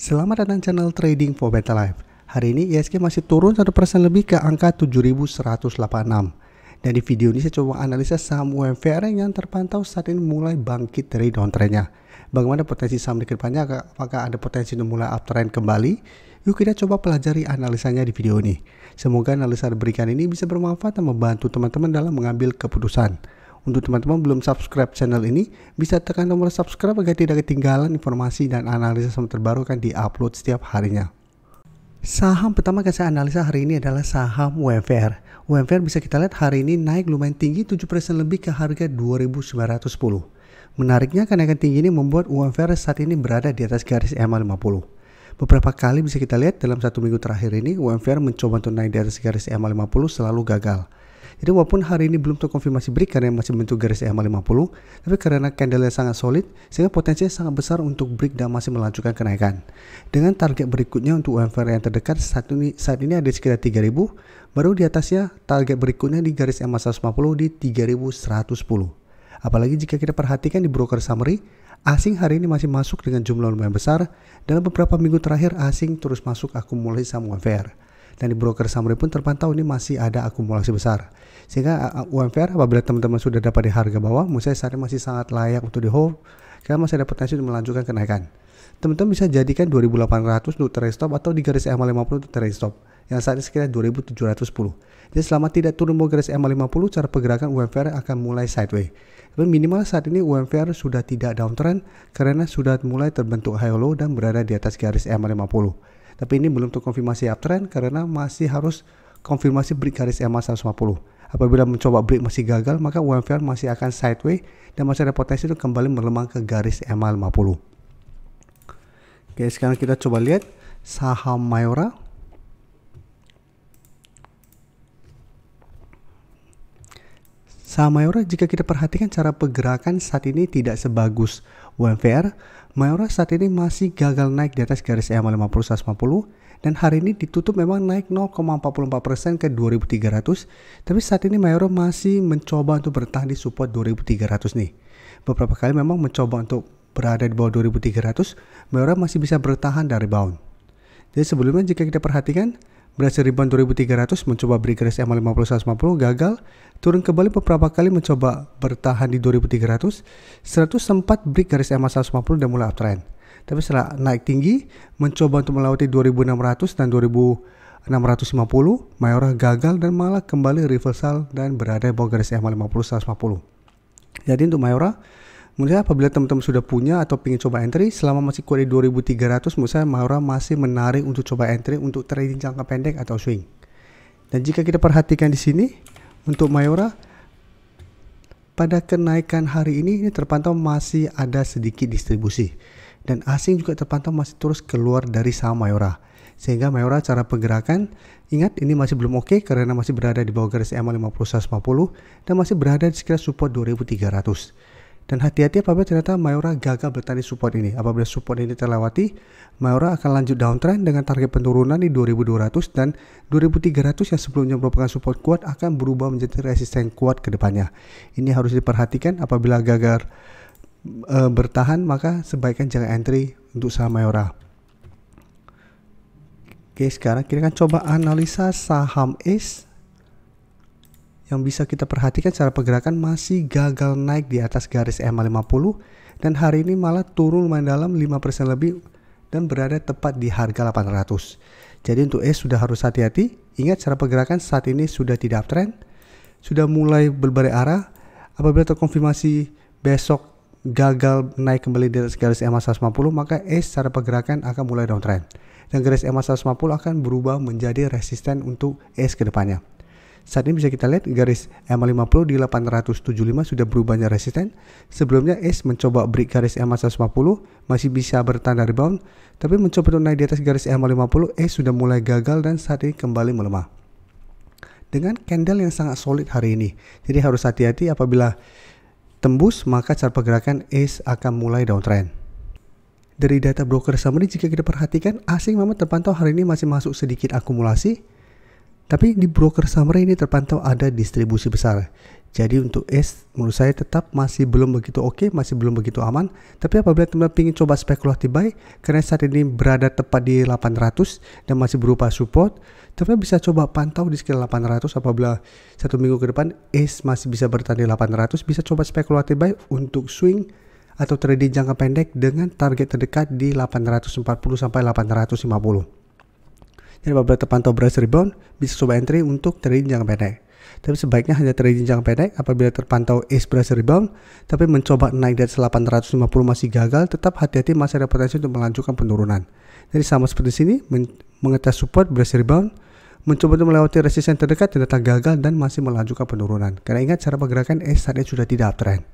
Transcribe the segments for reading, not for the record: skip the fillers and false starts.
Selamat datang channel Trading for Better Life. Hari ini IHSG masih turun 1% lebih ke angka 7.186. Dan di video ini saya coba analisa saham UMVR yang terpantau saat ini mulai bangkit dari downtrendnya. Bagaimana potensi saham di kedepannya, apakah ada potensi untuk mulai uptrend kembali? Yuk kita coba pelajari analisanya di video ini. Semoga analisa diberikan ini bisa bermanfaat dan membantu teman-teman dalam mengambil keputusan. Untuk teman-teman belum subscribe channel ini, bisa tekan tombol subscribe agar tidak ketinggalan informasi dan analisa saham terbaru kan diupload setiap harinya. Saham pertama yang saya analisa hari ini adalah saham UMVR. UMVR bisa kita lihat hari ini naik lumayan tinggi 7% lebih ke harga 2.910. Menariknya kenaikan tinggi ini membuat UMVR saat ini berada di atas garis EMA 50. Beberapa kali bisa kita lihat dalam satu minggu terakhir ini UMVR mencoba untuk naik di atas garis EMA 50 selalu gagal. Jadi walaupun hari ini belum terkonfirmasi break karena masih bentuk garis EMA 50, tapi karena candle yang sangat solid sehingga potensinya sangat besar untuk break dan masih melanjutkan kenaikan. Dengan target berikutnya untuk UMVR yang terdekat saat ini ada sekitar 3.000, baru di atasnya target berikutnya di garis EMA 150 di 3.110. Apalagi jika kita perhatikan di broker summary, asing hari ini masih masuk dengan jumlah lumayan besar. Dalam beberapa minggu terakhir asing terus masuk akumulasi saham UMVR. Dan di broker summary pun terpantau ini masih ada akumulasi besar. Sehingga UMVR apabila teman-teman sudah dapat di harga bawah, menurut saya saat ini masih sangat layak untuk di hold karena masih ada potensi untuk melanjutkan kenaikan. Teman-teman bisa jadikan 2.800 untuk trade stop atau di garis EMA 50 untuk trade stop yang saat ini sekitar 2.710. Jadi selama tidak turun bawah garis EMA 50, cara pergerakan UMVR akan mulai sideways. Tapi minimal saat ini UMVR sudah tidak downtrend karena sudah mulai terbentuk high low dan berada di atas garis EMA 50. Tapi ini belum terkonfirmasi uptrend karena masih harus konfirmasi break garis EMA 150. Apabila mencoba break masih gagal, maka UMVR masih akan sideways dan masih ada potensi untuk kembali melemah ke garis EMA 50. Oke, sekarang kita coba lihat saham Mayora. Saham Mayora jika kita perhatikan cara pergerakan saat ini tidak sebagus UMVR. Mayora saat ini masih gagal naik di atas garis EMA 50 150 dan hari ini ditutup memang naik 0,44% ke 2.300, tapi saat ini Mayora masih mencoba untuk bertahan di support 2.300 nih. Beberapa kali memang mencoba untuk berada di bawah 2.300, Mayora masih bisa bertahan dari rebound. Jadi sebelumnya jika kita perhatikan berhasil rebound 2.300, mencoba break garis EMA 50 150 gagal, turun kembali beberapa kali mencoba bertahan di 2.300, 100 sempat break garis EMA 150 dan mulai uptrend. Tapi setelah naik tinggi, mencoba untuk melewati 2.600 dan 2.650, Mayora gagal dan malah kembali reversal dan berada di bawah garis EMA 50 150. Jadi untuk Mayora, menurut saya apabila teman-teman sudah punya atau ingin coba entry selama masih kuat di 2.300, menurut saya Mayora masih menarik untuk coba entry untuk trading jangka pendek atau swing. Dan jika kita perhatikan di sini untuk Mayora pada kenaikan hari ini terpantau masih ada sedikit distribusi dan asing juga terpantau masih terus keluar dari saham Mayora. Sehingga Mayora cara pergerakan, ingat ini masih belum oke karena masih berada di bawah garis EMA 50 150 dan masih berada di sekitar support 2.300. Dan hati-hati apabila ternyata Mayora gagal bertahan di support ini. Apabila support ini terlewati, Mayora akan lanjut downtrend dengan target penurunan di 2.200 dan 2.300 yang sebelumnya merupakan support kuat akan berubah menjadi resisten kuat ke depannya. Ini harus diperhatikan apabila gagal bertahan, maka sebaiknya jangan entry untuk saham Mayora. Oke, sekarang kita akan coba analisa saham ACE. Yang bisa kita perhatikan cara pergerakan masih gagal naik di atas garis EMA 50 dan hari ini malah turun lumayan dalam 5% lebih dan berada tepat di harga 800. Jadi untuk ACE sudah harus hati-hati. Ingat cara pergerakan saat ini sudah tidak uptrend, sudah mulai berbalik arah. Apabila terkonfirmasi besok gagal naik kembali di atas garis EMA 150, maka ACE cara pergerakan akan mulai downtrend dan garis EMA 150 akan berubah menjadi resisten untuk ACE ke depannya. Saat ini bisa kita lihat garis EMA 50 di 875 sudah berubahnya resisten. Sebelumnya ACE mencoba break garis EMA 150 masih bisa bertahan rebound, tapi mencoba untuk naik di atas garis EMA 50 ACE sudah mulai gagal dan saat ini kembali melemah. Dengan candle yang sangat solid hari ini, jadi harus hati-hati apabila tembus maka cara pergerakan ACE akan mulai downtrend. Dari data broker summary jika kita perhatikan asing memang terpantau hari ini masih masuk sedikit akumulasi. Tapi di broker summary ini terpantau ada distribusi besar. Jadi untuk ETH menurut saya tetap masih belum begitu oke, masih belum begitu aman. Tapi apabila teman-teman ingin coba speculative buy, karena saat ini berada tepat di 800 dan masih berupa support, teman-teman bisa coba pantau di sekitar 800. Apabila 1 minggu ke depan ETH masih bisa bertahan di 800, bisa coba speculative buy untuk swing atau trading jangka pendek dengan target terdekat di 840 sampai 850. Jadi apabila terpantau berhasil rebound, bisa coba entry untuk trading jangka pendek. Tapi sebaiknya hanya trading jangka pendek. Apabila terpantau ETH berhasil rebound, tapi mencoba naik dari 850 masih gagal, tetap hati-hati, masih ada potensi untuk melanjutkan penurunan. Jadi sama seperti sini, mengetes support berhasil rebound, mencoba untuk melewati resisten terdekat ternyata gagal dan masih melanjutkan penurunan. Karena ingat cara pergerakan ETH saat ini sudah tidak uptrend.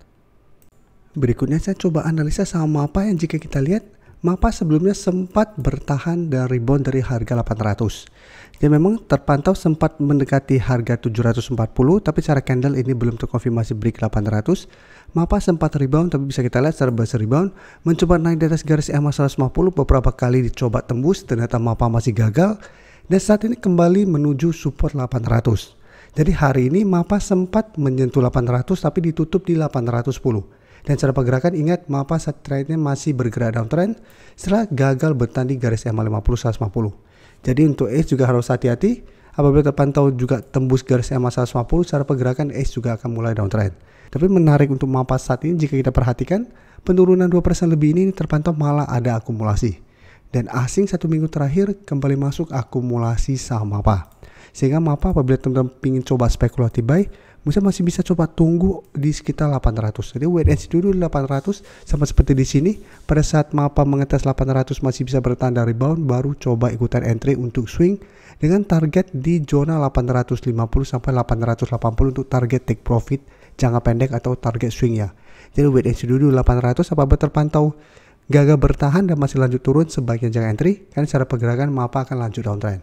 Berikutnya saya coba analisa saham MAPA yang jika kita lihat, MAPA sebelumnya sempat bertahan dan rebound dari harga 800. Dia memang terpantau sempat mendekati harga 740, tapi secara candle ini belum terkonfirmasi break 800. MAPA sempat rebound, tapi bisa kita lihat secara berhasil rebound, mencoba naik di atas garis EMA 150, beberapa kali dicoba tembus, ternyata MAPA masih gagal, dan saat ini kembali menuju support 800. Jadi hari ini MAPA sempat menyentuh 800, tapi ditutup di 810. Dan cara pergerakan ingat MAPA saat trendnya masih bergerak downtrend setelah gagal bertanding garis EMA 50 150. Jadi untuk ETH juga harus hati-hati, apabila terpantau juga tembus garis EMA 150, cara pergerakan ETH juga akan mulai downtrend. Tapi menarik untuk MAPA saat ini jika kita perhatikan, penurunan 2% lebih ini terpantau malah ada akumulasi. Dan asing 1 minggu terakhir kembali masuk akumulasi saham MAPA. Sehingga MAPA apabila teman-teman ingin coba spekulatif buy, masih bisa coba tunggu di sekitar 800. Jadi wait and see dulu 800, sama seperti di sini. Pada saat MAPA mengetes 800 masih bisa bertahan dari rebound, baru coba ikutan entry untuk swing dengan target di zona 850 sampai 880 untuk target take profit jangka pendek atau target swing ya. Jadi wait and see dulu 800, apabila terpantau gagal bertahan dan masih lanjut turun, sebaiknya jangan entry karena secara pergerakan MAPA akan lanjut downtrend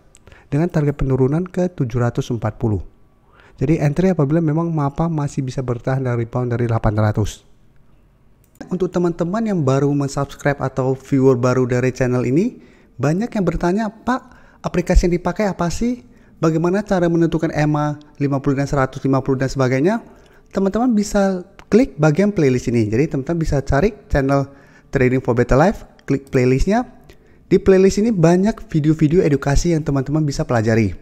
dengan target penurunan ke 740. Jadi entry apabila memang MAPA masih bisa bertahan dari rebound dari 800. Untuk teman-teman yang baru mensubscribe atau viewer baru dari channel ini, banyak yang bertanya, Pak, aplikasi yang dipakai apa sih? Bagaimana cara menentukan EMA 50 dan 150 dan sebagainya? Teman-teman bisa klik bagian playlist ini. Jadi teman-teman bisa cari channel Trading for Better Life, klik playlistnya. Di playlist ini banyak video-video edukasi yang teman-teman bisa pelajari.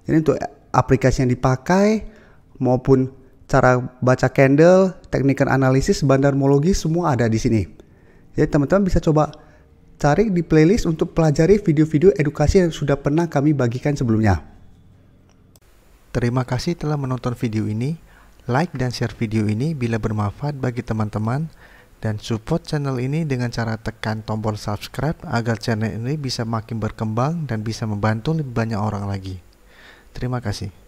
Jadi untuk aplikasi yang dipakai maupun cara baca candle, teknikal analisis, bandarmologi semua ada di sini. Jadi teman-teman bisa coba cari di playlist untuk pelajari video-video edukasi yang sudah pernah kami bagikan sebelumnya. Terima kasih telah menonton video ini. Like dan share video ini bila bermanfaat bagi teman-teman, dan support channel ini dengan cara tekan tombol subscribe agar channel ini bisa makin berkembang dan bisa membantu lebih banyak orang lagi. Terima kasih.